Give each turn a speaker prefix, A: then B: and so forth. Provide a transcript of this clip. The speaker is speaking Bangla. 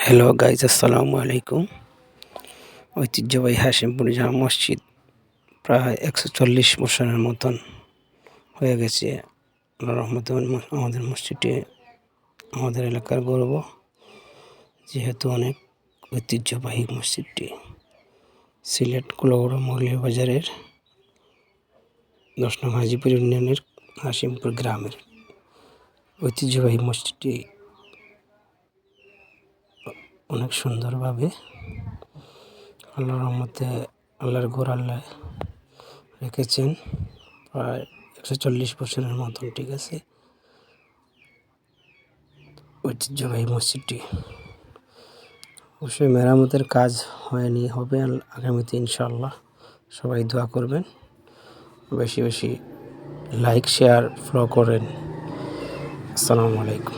A: হ্যালো গাইজ, আসসালামু আলাইকুম। ঐতিহ্যবাহী হাশিমপুর জামা মসজিদ প্রায় 140 বছরের মতন হয়ে গেছে। আল্লাহর রহমতে আমাদের মসজিদটি আমাদের এলাকার গর্ব, যেহেতু অনেক ঐতিহ্যবাহী মসজিদটি সিলেট কুলাউড়া মৌলভীবাজারের 10 নং হাজিপুর ইউনিয়নের হাশিমপুর গ্রামের ঐতিহ্যবাহী মসজিদটি অনেক সুন্দরভাবে আল্লাহর রহমতে আল্লাহর ঘর আল্লাহ রেখেছেন। প্রায় 140 বছরের মতন, ঠিক আছে। ঐতিহ্যবাহী মসজিদটি অবশ্যই মেরামতের কাজ হয়নি, হবে আগামীতে ইনশাআল্লাহ। সবাই দোয়া করবেন, বেশি বেশি লাইক শেয়ার ফলো করেন। আসসালামু আলাইকুম।